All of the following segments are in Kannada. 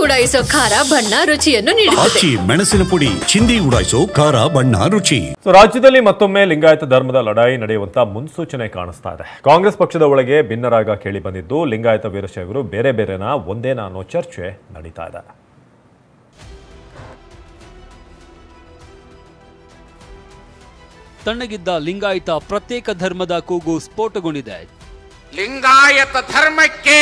ಉಡಾಯಿಸೋ ಖಾರ ಬಣ್ಣ ರುಚಿಯನ್ನು ನೀಡುತ್ತದೆ. ಮೆಣಸಿನ ಪುಡಿ ಚಿಂದಿ ಉಡಾಯಿಸೋ ಖಾರ ಬಣ್ಣ ರುಚಿ. ರಾಜ್ಯದಲ್ಲಿ ಮತ್ತೊಮ್ಮೆ ಲಿಂಗಾಯತ ಧರ್ಮದ ಲಢಾಯಿ ನಡೆಯುವಂತ ಮುನ್ಸೂಚನೆ ಕಾಣಿಸ್ತಾ ಇದೆ. ಕಾಂಗ್ರೆಸ್ ಪಕ್ಷದ ಒಳಗೆ ಭಿನ್ನರಾಗ ಕೇಳಿ ಬಂದಿದ್ದು ಲಿಂಗಾಯತ ವೀರಶೈವರು ಬೇರೆ ಬೇರೆನಾ ಒಂದೇನಾ ಅನ್ನೋ ಚರ್ಚೆ ನಡೀತಾ ಇದೆ. ತಣ್ಣಗಿದ್ದ ಲಿಂಗಾಯತ ಪ್ರತ್ಯೇಕ ಧರ್ಮದ ಕೂಗು ಸ್ಫೋಟಗೊಂಡಿದೆ. ಲಿಂಗಾಯತ ಧರ್ಮಕ್ಕೆ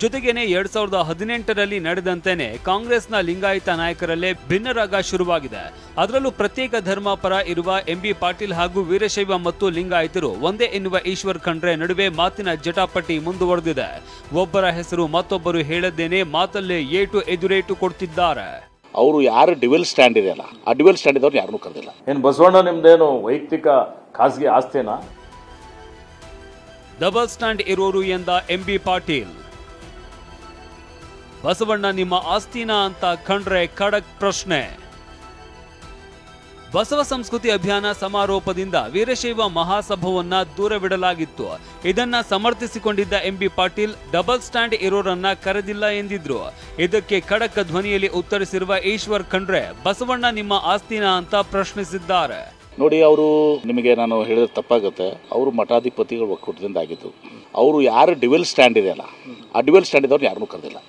ಜೊತೆಗೇನೆ 2018ರಲ್ಲಿ ನಡೆದಂತೆಯೇ ಕಾಂಗ್ರೆಸ್ನ ಲಿಂಗಾಯತ ನಾಯಕರಲ್ಲೇ ಭಿನ್ನರಾಗ ಶುರುವಾಗಿದೆ. ಅದರಲ್ಲೂ ಪ್ರತ್ಯೇಕ ಧರ್ಮ ಪರ ಇರುವ ಎಂಬಿ ಪಾಟೀಲ್ ಹಾಗೂ ವೀರಶೈವ ಮತ್ತು ಲಿಂಗಾಯತರು ಒಂದೇ ಎನ್ನುವ ಈಶ್ವರ್ ಖಂಡ್ರೆ ನಡುವೆ ಮಾತಿನ ಜಟಾಪಟಿ ಮುಂದುವರೆದಿದೆ. ಒಬ್ಬರ ಹೆಸರು ಮತ್ತೊಬ್ಬರು ಹೇಳದ್ದೇನೆ ಮಾತಲ್ಲೇ ಏಟು ಎದುರೇಟು ಕೊಡ್ತಿದ್ದಾರೆ. ಅವರು ಯಾರು ಡಿವೆಲ್ ಸ್ಟ್ಯಾಂಡ್ ಇದೆಯಲ್ಲ ಆ ಡಿವೆಲ್ ಸ್ಟ್ಯಾಂಡ್ ಇದ್ದವ್ರು ಯಾರನ್ನೂ ಕರೆದಿಲ್ಲ. ಏನು ಬಸವಣ್ಣ ನಿಮ್ದೇನು ವೈಯಕ್ತಿಕ ಖಾಸಗಿ ಆಸ್ತಿನಾ? ಡಬಲ್ ಸ್ಟ್ಯಾಂಡ್ ಇರೋರು ಎಂದ ಎಂಬಿ ಪಾಟೀಲ್. ಬಸವಣ್ಣ ನಿಮ್ಮ ಆಸ್ತಿನಾ ಅಂತ ಖಂಡ್ರೆ ಖಡಕ್ ಪ್ರಶ್ನೆ. ಬಸವ ಸಂಸ್ಕೃತಿ ಅಭಿಯಾನ ಸಮಾರೋಪದಿಂದ ವೀರಶೈವ ಮಹಾಸಭವನ್ನ ದೂರವಿಡಲಾಗಿತ್ತು. ಇದನ್ನ ಸಮರ್ಥಿಸಿಕೊಂಡಿದ್ದ ಎಂಬಿ ಪಾಟೀಲ್ ಡಬಲ್ ಸ್ಟ್ಯಾಂಡ್ ಇರೋರನ್ನ ಕರೆದಿಲ್ಲ ಎಂದಿದ್ರು. ಇದಕ್ಕೆ ಖಡಕ್ ಧ್ವನಿಯಲ್ಲಿ ಉತ್ತರಿಸಿರುವ ಈಶ್ವರ್ ಖಂಡ್ರೆ ಬಸವಣ್ಣ ನಿಮ್ಮ ಆಸ್ತಿನಾ ಅಂತ ಪ್ರಶ್ನಿಸಿದ್ದಾರೆ. ನೋಡಿ, ಅವರು ನಿಮಗೆ ನಾನು ಹೇಳಿದ್ರೆ ತಪ್ಪಾಗುತ್ತೆ. ಅವರು ಮಠಾಧಿಪತಿಗಳು ಒಕ್ಕೂಟದಿಂದ ಆಗಿದ್ದು. ಅವರು ಯಾರು ಡಿವೆಲ್ ಸ್ಟ್ಯಾಂಡ್ ಇದೆಯಲ್ಲ ಆ ಡಿವೆಲ್ ಸ್ಟ್ಯಾಂಡ್ ಇದ್ದವ್ರು ಯಾರನ್ನೂ ಕರೆದಿಲ್ಲ.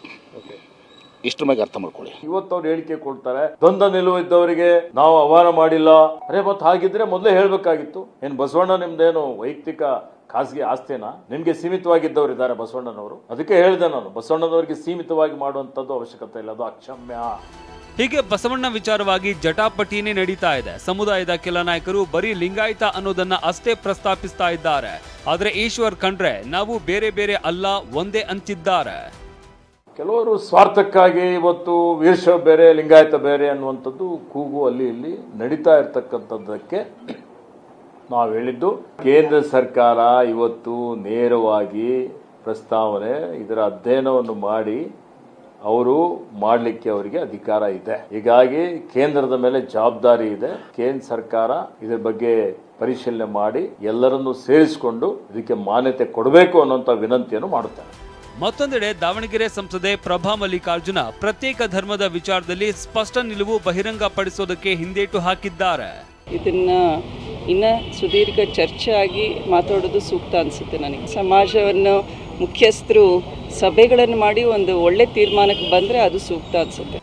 ಇಷ್ಟು ಮೇಲೆ ಅರ್ಥ ಮಾಡ್ಕೊಳ್ಳಿ. ಇವತ್ತು ಅವ್ರು ಹೇಳಿಕೆ ಕೊಡ್ತಾರೆ, ದ್ವಂದ್ವ ನಿಲುವು ಇದ್ದವರಿಗೆ ನಾವು ಆಹ್ವಾನ ಮಾಡಿಲ್ಲ. ಅರೆ ಮತ್ತೆ ಹಾಗಿದ್ರೆ ಮೊದಲೇ ಹೇಳ್ಬೇಕಾಗಿತ್ತು. ಏನ್ ಬಸವಣ್ಣ ನಿಮ್ದೇನು ವೈಯಕ್ತಿಕ ಖಾಸಗಿ ಆಸ್ತಿನಾ? ನಿಮ್ಗೆ ಸೀಮಿತವಾಗಿದ್ದವ್ರು ಇದ್ದಾರೆ ಬಸವಣ್ಣನವರು. ಅದಕ್ಕೆ ಹೇಳಿದೆ ನಾನು, ಬಸವಣ್ಣನವರಿಗೆ ಸೀಮಿತವಾಗಿ ಮಾಡುವಂತದ್ದು ಅವಶ್ಯಕತೆ ಇಲ್ಲ, ಅದು ಅಕ್ಷಮ್ಯ. ಹೀಗೆ ಬಸವಣ್ಣ ವಿಚಾರವಾಗಿ ಜಟಾಪಟಿನೇ ನಡೀತಾ ಇದೆ. ಸಮುದಾಯದ ಕೆಲ ನಾಯಕರು ಬರೀ ಲಿಂಗಾಯತ ಅನ್ನೋದನ್ನ ಅಷ್ಟೇ ಪ್ರಸ್ತಾಪಿಸ್ತಾ ಇದ್ದಾರೆ. ಆದ್ರೆ ಈಶ್ವರ್ ಖಂಡ್ರೆ ನಾವು ಬೇರೆ ಬೇರೆ ಅಲ್ಲ ಒಂದೇ ಅಂತಿದ್ದಾರೆ. ಕೆಲವರು ಸ್ವಾರ್ಥಕ್ಕಾಗಿ ಇವತ್ತು ವೀರಶೈವ ಬೇರೆ ಲಿಂಗಾಯತ ಬೇರೆ ಅನ್ನುವಂಥದ್ದು ಕೂಗು ಅಲ್ಲಿ ಇಲ್ಲಿ ನಡೀತಾ ಇರ್ತಕ್ಕಂಥದ್ದಕ್ಕೆ ನಾವು ಹೇಳಿದ್ದು, ಕೇಂದ್ರ ಸರ್ಕಾರ ಇವತ್ತು ನೇರವಾಗಿ ಪ್ರಸ್ತಾವನೆ ಇದರ ಅಧ್ಯಯನವನ್ನು ಮಾಡಿ ಅವರು ಮಾಡಲಿಕ್ಕೆ ಅವರಿಗೆ ಅಧಿಕಾರ ಇದೆ. ಹೀಗಾಗಿ ಕೇಂದ್ರದ ಮೇಲೆ ಜವಾಬ್ದಾರಿ ಇದೆ. ಕೇಂದ್ರ ಸರ್ಕಾರ ಇದರ ಬಗ್ಗೆ ಪರಿಶೀಲನೆ ಮಾಡಿ ಎಲ್ಲರನ್ನೂ ಸೇರಿಸಿಕೊಂಡು ಇದಕ್ಕೆ ಮಾನ್ಯತೆ ಕೊಡಬೇಕು ಅನ್ನುವಂಥ ವಿನಂತಿಯನ್ನು ಮಾಡುತ್ತಾರೆ. ಮತ್ತೊಂದೆಡೆ ದಾವಣಗೆರೆ ಸಂಸದೆ ಪ್ರಭಾ ಮಲ್ಲಿಕಾರ್ಜುನ ಪ್ರತ್ಯೇಕ ಧರ್ಮದ ವಿಚಾರದಲ್ಲಿ ಸ್ಪಷ್ಟ ನಿಲುವು ಬಹಿರಂಗಪಡಿಸೋದಕ್ಕೆ ಹಿಂದೇಟು ಹಾಕಿದ್ದಾರೆ. ಇದನ್ನ ಇನ್ನ ಸುದೀರ್ಘ ಚರ್ಚೆ ಆಗಿ ಮಾತಾಡೋದು ಸೂಕ್ತ ಅನಿಸುತ್ತೆ ನನಗೆ. ಸಮಾಜವನ್ನು ಮುಖ್ಯಸ್ಥರು ಸಭೆಗಳನ್ನು ಮಾಡಿ ಒಂದು ಒಳ್ಳೆ ತೀರ್ಮಾನಕ್ಕೆ ಬಂದರೆ ಅದು ಸೂಕ್ತ ಅನಿಸುತ್ತೆ.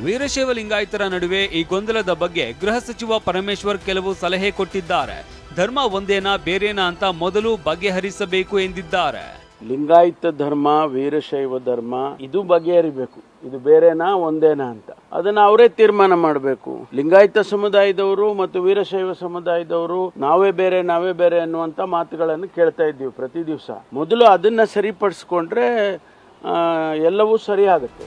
ವೀರಶೈವ ಲಿಂಗಾಯತರ ನಡುವೆ ಈ ಗೊಂದಲದ ಬಗ್ಗೆ ಗೃಹ ಸಚಿವ ಪರಮೇಶ್ವರ್ ಕೆಲವು ಸಲಹೆ ಕೊಟ್ಟಿದ್ದಾರೆ. ಧರ್ಮ ಒಂದೇನಾ ಬೇರೇನಾ ಅಂತ ಮೊದಲು ಬಗೆಹರಿಸಬೇಕು ಎಂದಿದ್ದಾರೆ. ಲಿಂಗಾಯತ ಧರ್ಮ ವೀರಶೈವ ಧರ್ಮ ಇದು ಬಗೆಹರಿಬೇಕು. ಇದು ಬೇರೆನಾ ಒಂದೇನಾ ಅಂತ ಅದನ್ನ ಅವರೇ ತೀರ್ಮಾನ ಮಾಡಬೇಕು. ಲಿಂಗಾಯತ ಸಮುದಾಯದವರು ಮತ್ತು ವೀರಶೈವ ಸಮುದಾಯದವರು ನಾವೇ ಬೇರೆ ಅನ್ನುವಂಥ ಮಾತುಗಳನ್ನು ಕೇಳ್ತಾ ಇದ್ದೀವಿ ಪ್ರತಿ ದಿವಸ. ಮೊದಲು ಅದನ್ನ ಸರಿಪಡಿಸ್ಕೊಂಡ್ರೆ ಎಲ್ಲವೂ ಸರಿ ಆಗುತ್ತೆ.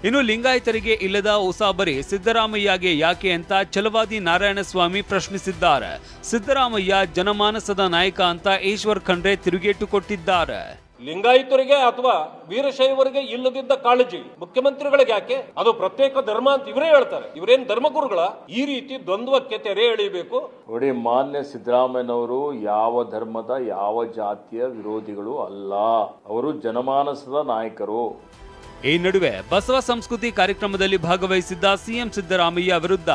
ಇನ್ನು ಲಿಂಗಾಯತರಿಗೆ ಇಲ್ಲದ ಉಸಾಬರಿ ಸಿದ್ದರಾಮಯ್ಯಗೆ ಯಾಕೆ ಅಂತ ಛಲವಾದಿ ನಾರಾಯಣಸ್ವಾಮಿ ಪ್ರಶ್ನಿಸಿದ್ದಾರೆ. ಸಿದ್ದರಾಮಯ್ಯ ಜನಮಾನಸದ ನಾಯಕ ಅಂತ ಈಶ್ವರ್ ಖಂಡ್ರೆ ತಿರುಗೇಟು ಕೊಟ್ಟಿದ್ದಾರೆ. ಲಿಂಗಾಯತರಿಗೆ ಅಥವಾ ವೀರಶೈವರಿಗೆ ಇಲ್ಲದಿದ್ದ ಕಾಳಜಿ ಮುಖ್ಯಮಂತ್ರಿಗಳಿಗೆ ಯಾಕೆ? ಅದು ಪ್ರತ್ಯೇಕ ಧರ್ಮ ಅಂತ ಇವರೇ ಹೇಳ್ತಾರೆ. ಇವರೇನ್ ಧರ್ಮಗುರುಗಳ? ಈ ರೀತಿ ದ್ವಂದ್ವಕ್ಕೆ ತೆರೆ ಎಳೆಯಬೇಕು. ನೋಡಿ, ಮಾನ್ಯ ಸಿದ್ದರಾಮಯ್ಯನವರು ಯಾವ ಧರ್ಮದ ಯಾವ ಜಾತಿಯ ವಿರೋಧಿಗಳು ಅಲ್ಲ. ಅವರು ಜನಮಾನಸದ ನಾಯಕರು. ಈ ನಡುವೆ ಬಸವ ಸಂಸ್ಕೃತಿ ಕಾರ್ಯಕ್ರಮದಲ್ಲಿ ಭಾಗವಹಿಸಿದ್ದ ಸಿಎಂ ಸಿದ್ದರಾಮಯ್ಯ ವಿರುದ್ಧ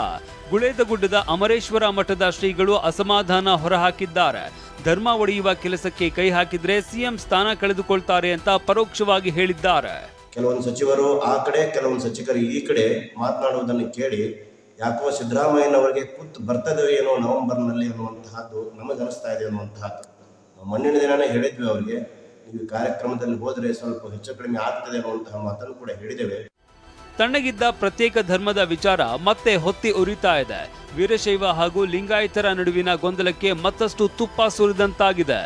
ಗುಳೇದಗುಡ್ಡದ ಅಮರೇಶ್ವರ ಮಠದ ಶ್ರೀಗಳು ಅಸಮಾಧಾನ ಹೊರಹಾಕಿದ್ದಾರೆ. ಧರ್ಮ ಒಡೆಯುವ ಕೆಲಸಕ್ಕೆ ಕೈ ಹಾಕಿದ್ರೆ ಸಿಎಂ ಸ್ಥಾನ ಕಳೆದುಕೊಳ್ತಾರೆ ಅಂತ ಪರೋಕ್ಷವಾಗಿ ಹೇಳಿದ್ದಾರೆ. ಕೆಲವೊಂದು ಸಚಿವರು ಆ ಕಡೆ ಕೆಲವೊಂದು ಸಚಿವರು ಈ ಕಡೆ ಮಾತನಾಡುವುದನ್ನು ಕೇಳಿ ಯಾಕೋ ಸಿದ್ದರಾಮಯ್ಯನವರಿಗೆ ಕೂತು ಬರ್ತದೆ ಏನೋ ನವೆಂಬರ್ನಲ್ಲಿ ಅನ್ನುವಂತಹದ್ದು ನಮಗನಿಸ್ತಾ ಇದೆ ಅನ್ನುವಂತಹದ್ದು. ಮೊನ್ನಿನ ದಿನನೇ ಹೇಳಿದ್ವಿ ಅವರಿಗೆ, ನೀವು ಕಾರ್ಯಕ್ರಮದಲ್ಲಿ ಹೋದ್ರೆ ಸ್ವಲ್ಪ ಹೆಚ್ಚು ಕಡಿಮೆ ಆಗ್ತದೆ ಅನ್ನುವಂತಹ ಮಾತನ್ನು ಕೂಡ ಹೇಳಿದ್ದೇವೆ. ತಣ್ಣಗಿದ್ದ ಪ್ರತ್ಯೇಕ ಧರ್ಮದ ವಿಚಾರ ಮತ್ತೆ ಹೊತ್ತಿ ಉರಿತಾ ಇದೆ. ವೀರಶೈವ ಹಾಗೂ ಲಿಂಗಾಯತರ ನಡುವಿನ ಗೊಂದಲಕ್ಕೆ ಮತ್ತಷ್ಟು ತುಪ್ಪ ಸುರಿದಂತಾಗಿದೆ.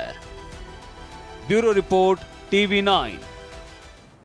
Bureau report, TV9.